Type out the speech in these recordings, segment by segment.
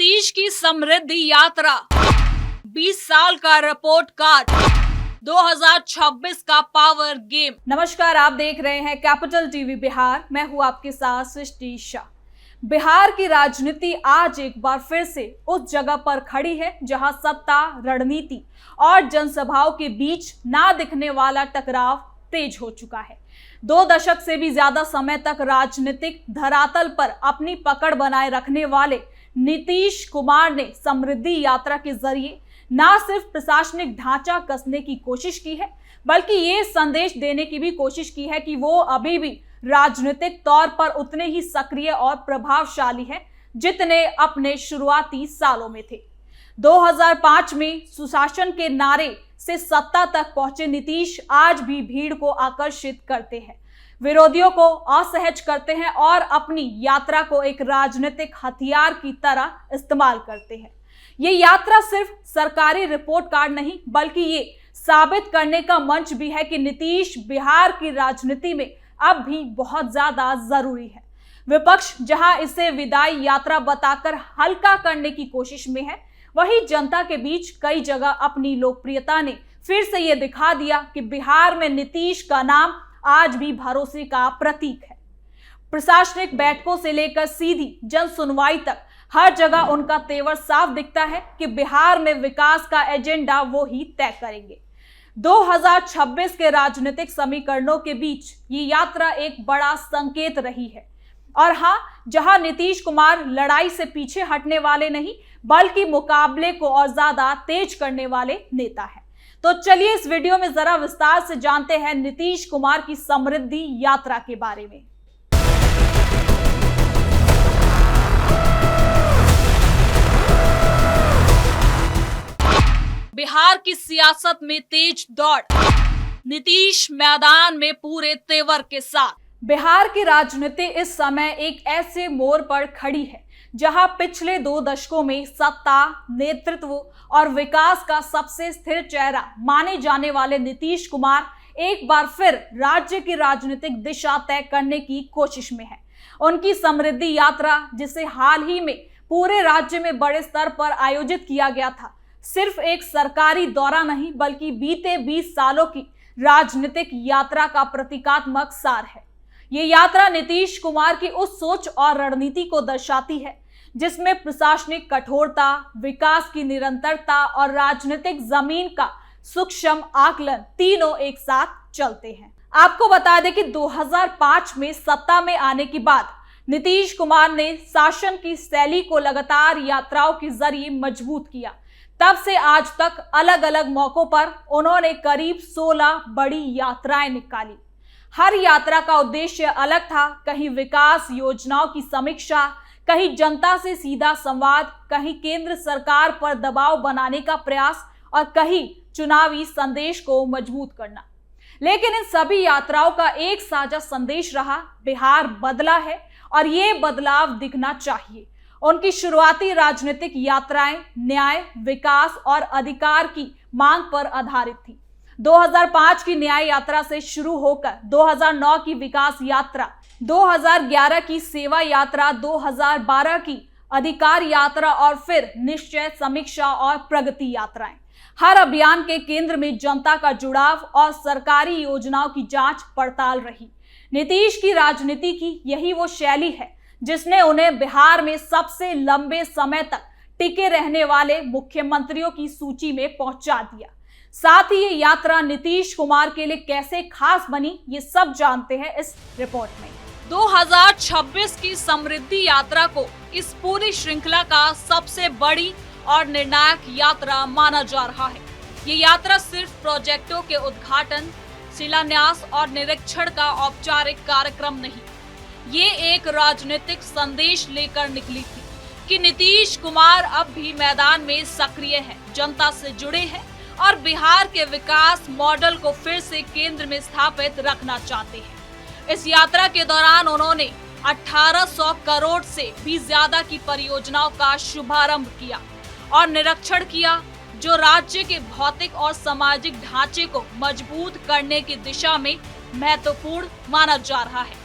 नीतीश की समृद्धि यात्रा, 20 साल का रिपोर्ट कार्ड, 2026 का पावर गेम। नमस्कार, आप देख रहे हैं कैपिटल टीवी बिहार। मैं हूं आपके साथ सृष्टि शाह। बिहार की राजनीति आज एक बार फिर से उस जगह पर खड़ी है जहां सत्ता, रणनीति और जनसभाओं के बीच ना दिखने वाला टकराव तेज हो चुका है। 2 दशक से भी ज्यादा समय तक राजनीतिक धरातल पर अपनी पकड़ बनाए रखने वाले नीतीश कुमार ने समृद्धि यात्रा के जरिए न सिर्फ प्रशासनिक ढांचा कसने की कोशिश की है, बल्कि ये संदेश देने की भी कोशिश की है कि वो अभी भी राजनीतिक तौर पर उतने ही सक्रिय और प्रभावशाली हैं जितने अपने शुरुआती सालों में थे। 2005 में सुशासन के नारे से सत्ता तक पहुंचे नीतीश आज भी भीड़ को आकर्षित करते हैं, विरोधियों को असहज करते हैं और अपनी यात्रा को एक राजनीतिक हथियार की तरह इस्तेमाल करते हैं। ये यात्रा सिर्फ सरकारी रिपोर्ट कार्ड नहीं, बल्कि ये साबित करने का मंच भी है कि नीतीश बिहार की राजनीति में अब भी बहुत ज्यादा जरूरी है। विपक्ष जहां इसे विदाई यात्रा बताकर हल्का करने की कोशिश में है, वहीं जनता के बीच कई जगह अपनी लोकप्रियता ने फिर से ये दिखा दिया कि बिहार में नीतीश का नाम आज भी भरोसे का प्रतीक है। प्रशासनिक बैठकों से लेकर सीधी जन सुनवाई तक हर जगह उनका तेवर साफ दिखता है कि बिहार में विकास का एजेंडा वो ही तय करेंगे। 2026 के राजनीतिक समीकरणों के बीच ये यात्रा एक बड़ा संकेत रही है। और हाँ, जहां नीतीश कुमार लड़ाई से पीछे हटने वाले नहीं, बल्कि मुकाबले को और ज्यादा तेज करने वाले नेता है। तो चलिए इस वीडियो में जरा विस्तार से जानते हैं नीतीश कुमार की समृद्धि यात्रा के बारे में। बिहार की सियासत में तेज दौड़, नीतीश मैदान में पूरे तेवर के साथ। बिहार की राजनीति इस समय एक ऐसे मोड़ पर खड़ी है जहां पिछले 2 दशकों में सत्ता, नेतृत्व और विकास का सबसे स्थिर चेहरा माने जाने वाले नीतीश कुमार एक बार फिर राज्य की राजनीतिक दिशा तय करने की कोशिश में है। उनकी समृद्धि यात्रा, जिसे हाल ही में पूरे राज्य में बड़े स्तर पर आयोजित किया गया था, सिर्फ एक सरकारी दौरा नहीं, बल्कि बीते 20 सालों की राजनीतिक यात्रा का प्रतीकात्मक सार है। ये यात्रा नीतीश कुमार की उस सोच और रणनीति को दर्शाती है जिसमें प्रशासनिक कठोरता, विकास की निरंतरता और राजनीतिक जमीन का सूक्ष्म आकलन तीनों एक साथ चलते हैं। आपको बता दें कि 2005 में सत्ता में आने के बाद नीतीश कुमार ने शासन की शैली को लगातार यात्राओं के जरिए मजबूत किया। तब से आज तक अलग अलग मौकों पर उन्होंने करीब 16 बड़ी यात्राएं निकाली। हर यात्रा का उद्देश्य अलग था, कहीं विकास योजनाओं की समीक्षा, कहीं जनता से सीधा संवाद, कहीं केंद्र सरकार पर दबाव बनाने का प्रयास और कहीं चुनावी संदेश को मजबूत करना। लेकिन इन सभी यात्राओं का एक साझा संदेश रहा, बिहार बदला है और ये बदलाव दिखना चाहिए। उनकी शुरुआती राजनीतिक यात्राएं न्याय, विकास और अधिकार की मांग पर आधारित थी। 2005 की न्याय यात्रा से शुरू होकर 2009 की विकास यात्रा, 2011 की सेवा यात्रा, 2012 की अधिकार यात्रा और फिर निश्चय, समीक्षा और प्रगति यात्राएं। हर अभियान के केंद्र में जनता का जुड़ाव और सरकारी योजनाओं की जांच पड़ताल रही। नीतीश की राजनीति की यही वो शैली है जिसने उन्हें बिहार में सबसे लंबे समय तक टिके रहने वाले मुख्यमंत्रियों की सूची में पहुंचा दिया। साथ ही ये यात्रा नीतीश कुमार के लिए कैसे खास बनी, ये सब जानते हैं इस रिपोर्ट में। 2026 की समृद्धि यात्रा को इस पूरी श्रृंखला का सबसे बड़ी और निर्णायक यात्रा माना जा रहा है। ये यात्रा सिर्फ प्रोजेक्टों के उद्घाटन, शिलान्यास और निरीक्षण का औपचारिक कार्यक्रम नहीं, ये एक राजनीतिक संदेश लेकर निकली थी कि नीतीश कुमार अब भी मैदान में सक्रिय है, जनता से जुड़े हैं और बिहार के विकास मॉडल को फिर से केंद्र में स्थापित रखना चाहते हैं। इस यात्रा के दौरान उन्होंने 1800 करोड़ से भी ज्यादा की परियोजनाओं का शुभारंभ किया और निरीक्षण किया, जो राज्य के भौतिक और सामाजिक ढांचे को मजबूत करने की दिशा में महत्वपूर्ण माना जा रहा है।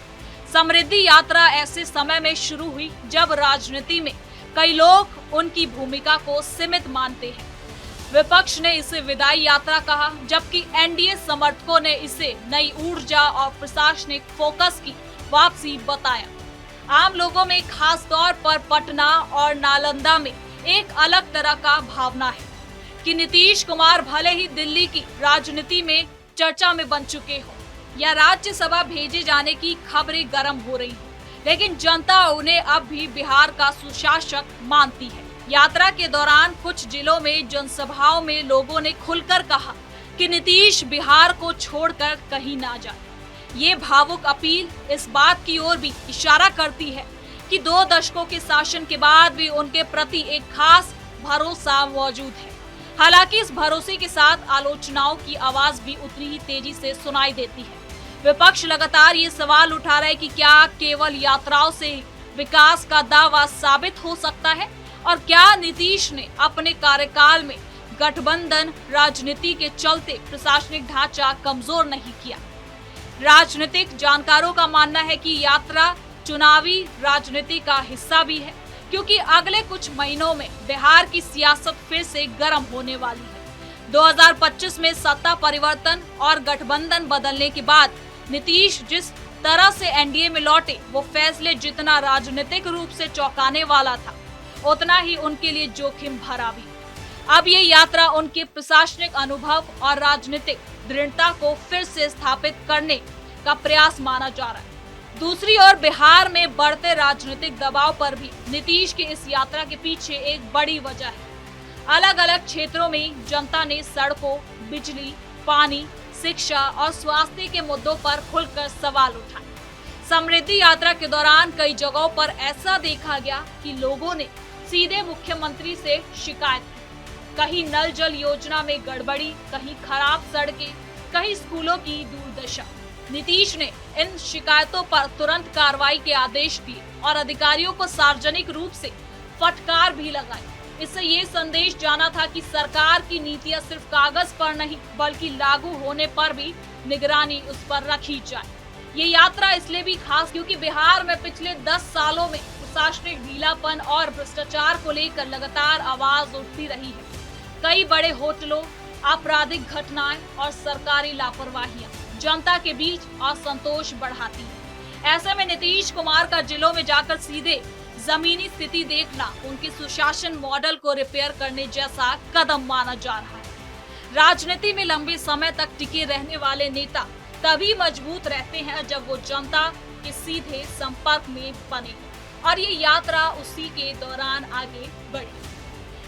समृद्धि यात्रा ऐसे समय में शुरू हुई जब राजनीति में कई लोग उनकी भूमिका को सीमित मानते हैं। विपक्ष ने इसे विदाई यात्रा कहा, जबकि एनडीए समर्थकों ने इसे नई ऊर्जा और प्रशासनिक फोकस की वापसी बताया। आम लोगों में खास तौर पर पटना और नालंदा में एक अलग तरह का भावना है कि नीतीश कुमार भले ही दिल्ली की राजनीति में चर्चा में बन चुके हो या राज्यसभा भेजे जाने की खबरें गर्म हो रही हो, लेकिन जनता उन्हें अब भी बिहार का सुशासक मानती है। यात्रा के दौरान कुछ जिलों में जनसभाओं में लोगों ने खुलकर कहा कि नीतीश बिहार को छोड़कर कहीं ना जाए। ये भावुक अपील इस बात की ओर भी इशारा करती है कि 2 दशकों के शासन के बाद भी उनके प्रति एक खास भरोसा मौजूद है। हालांकि इस भरोसे के साथ आलोचनाओं की आवाज भी उतनी ही तेजी से सुनाई देती है। विपक्ष लगातार ये सवाल उठा रहा है कि क्या केवल यात्राओं से विकास का दावा साबित हो सकता है और क्या नीतीश ने अपने कार्यकाल में गठबंधन राजनीति के चलते प्रशासनिक ढांचा कमजोर नहीं किया। राजनीतिक जानकारों का मानना है कि यात्रा चुनावी राजनीति का हिस्सा भी है, क्योंकि अगले कुछ महीनों में बिहार की सियासत फिर से गर्म होने वाली है। 2025 में सत्ता परिवर्तन और गठबंधन बदलने के बाद नीतीश जिस तरह से एनडीए में लौटे, वो फैसले जितना राजनीतिक रूप से चौंकाने वाला था, उतना ही उनके लिए जोखिम भरा भी। अब ये यात्रा उनके प्रशासनिक अनुभव और राजनीतिक दृढ़ता को फिर से स्थापित करने का प्रयास माना जा रहा है। दूसरी ओर बिहार में बढ़ते राजनीतिक दबाव पर भी नीतीश की इस यात्रा के पीछे एक बड़ी वजह है। अलग अलग क्षेत्रों में जनता ने सड़कों, बिजली, पानी, शिक्षा और स्वास्थ्य के मुद्दों पर खुलकर सवाल उठाए। समृद्धि यात्रा के दौरान कई जगहों पर ऐसा देखा गया कि लोगों ने सीधे मुख्यमंत्री से शिकायत की। कहीं नल जल योजना में गड़बड़ी, कहीं खराब सड़कें, कहीं स्कूलों की दुर्दशा। नीतीश ने इन शिकायतों पर तुरंत कार्रवाई के आदेश दिए और अधिकारियों को सार्वजनिक रूप से फटकार भी लगाई। इससे ये संदेश जाना था कि सरकार की नीतियां सिर्फ कागज पर नहीं, बल्कि लागू होने पर भी निगरानी उस पर रखी जाए। ये यात्रा इसलिए भी खास क्योंकि बिहार में पिछले 10 सालों में प्रशासनिक ढीलापन और भ्रष्टाचार को लेकर लगातार आवाज उठती रही है। कई बड़े होटलों, आपराधिक घटनाएं और सरकारी लापरवाहियां जनता के बीच असंतोष बढ़ाती है। ऐसे में नीतीश कुमार का जिलों में जाकर सीधे जमीनी स्थिति देखना उनके सुशासन मॉडल को रिपेयर करने जैसा कदम माना जा रहा है। राजनीति में लंबे समय तक टिके रहने वाले नेता तभी मजबूत रहते हैं जब वो जनता के सीधे संपर्क में बने, और ये यात्रा उसी के दौरान आगे बढ़ी।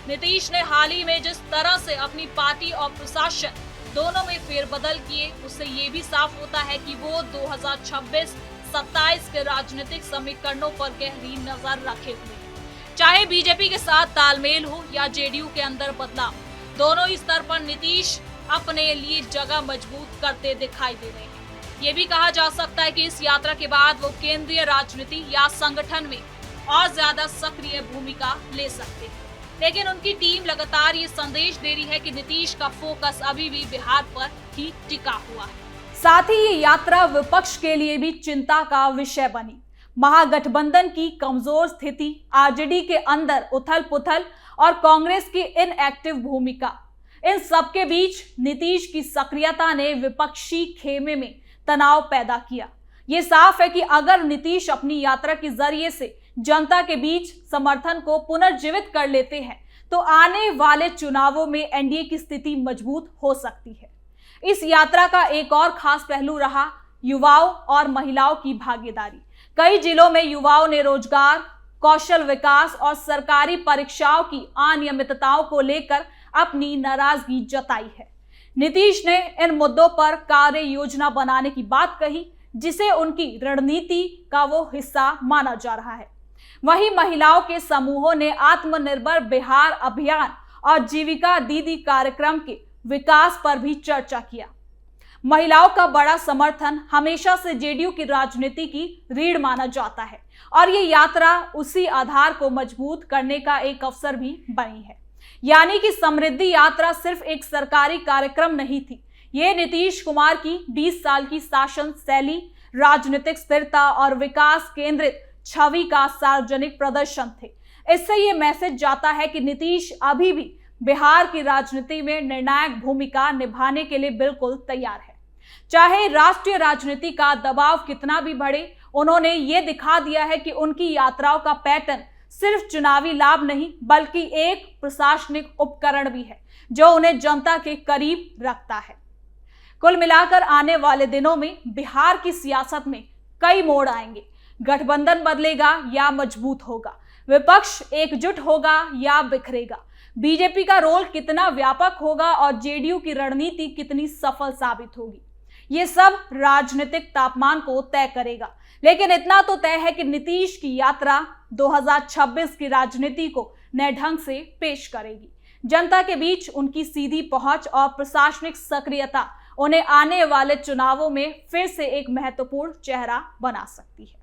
नीतीश ने हाल ही में जिस तरह से अपनी पार्टी और प्रशासन दोनों में फेरबदल किए, उससे ये भी साफ होता है कि वो 2026-27 के राजनीतिक समीकरणों पर गहरी नजर रखे हुए हैं। चाहे बीजेपी के साथ तालमेल हो या जेडीयू के अंदर बदलाव, दोनों ही स्तर पर नीतीश अपने लिए जगह मजबूत करते दिखाई दे रहे हैं। ये भी कहा जा सकता है कि इस यात्रा के बाद वो केंद्रीय राजनीति या संगठन में और ज्यादा सक्रिय भूमिका ले सकते हैं। लेकिन उनकी टीम लगातार ये संदेश दे रही है कि नीतीश का फोकस अभी भी बिहार पर ही टिका हुआ है। साथ ही ये यात्रा विपक्ष के लिए भी चिंता का विषय बनी। महागठबंधन की कमजोर स्थिति, आरजेडी के अंदर उथल-पुथल और कांग्रेस की इनएक्टिव भूमिका, इन सब के बीच नीतीश की सक्रियता ने विपक्षी खेमे में तनाव पैदा किया। ये साफ है कि अगर नीतीश अपनी यात्रा के जरिए से जनता के बीच समर्थन को पुनर्जीवित कर लेते हैं, तो आने वाले चुनावों में एनडीए की स्थिति मजबूत हो सकती है। इस यात्रा का एक और खास पहलू रहा युवाओं और महिलाओं की भागीदारी। कई जिलों में युवाओं ने रोजगार, कौशल विकास और सरकारी परीक्षाओं की अनियमितताओं को लेकर अपनी नाराजगी जताई है। नीतीश ने इन मुद्दों पर कार्य योजना बनाने की बात कही, जिसे उनकी रणनीति का वो हिस्सा माना जा रहा है। वहीं महिलाओं के समूहों ने आत्मनिर्भर बिहार अभियान और जीविका दीदी कार्यक्रम के विकास पर भी चर्चा किया। महिलाओं का बड़ा समर्थन हमेशा से जेडीयू की राजनीति की रीढ़ माना जाता है और ये यात्रा उसी आधार को मजबूत करने का एक अवसर भी बनी है। यानी कि समृद्धि यात्रा सिर्फ एक सरकारी कार्यक्रम नहीं थी, ये नीतीश कुमार की 20 साल की शासन शैली, राजनीतिक स्थिरता और विकास केंद्रित छवि का सार्वजनिक प्रदर्शन थे। इससे ये मैसेज जाता है कि नीतीश अभी भी बिहार की राजनीति में निर्णायक भूमिका निभाने के लिए बिल्कुल तैयार है। चाहे राष्ट्रीय राजनीति का दबाव कितना भी बढ़े, उन्होंने ये दिखा दिया है कि उनकी यात्राओं का पैटर्न सिर्फ चुनावी लाभ नहीं बल्कि एक प्रशासनिक उपकरण भी है जो उन्हें जनता के करीब रखता है। कुल मिलाकर आने वाले दिनों में बिहार की सियासत में कई मोड़ आएंगे। गठबंधन बदलेगा या मजबूत होगा, विपक्ष एकजुट होगा या बिखरेगा, बीजेपी का रोल कितना व्यापक होगा और जेडीयू की रणनीति कितनी सफल साबित होगी, ये सब राजनीतिक तापमान को तय करेगा। लेकिन इतना तो तय है कि नीतीश की यात्रा 2026 की राजनीति को नए ढंग से पेश करेगी। जनता के बीच उनकी सीधी पहुंच और प्रशासनिक सक्रियता उन्हें आने वाले चुनावों में फिर से एक महत्वपूर्ण चेहरा बना सकती है।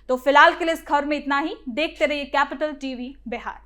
तो फिलहाल के लिए इस खबर में इतना ही। देखते रहिए कैपिटल टीवी बिहार।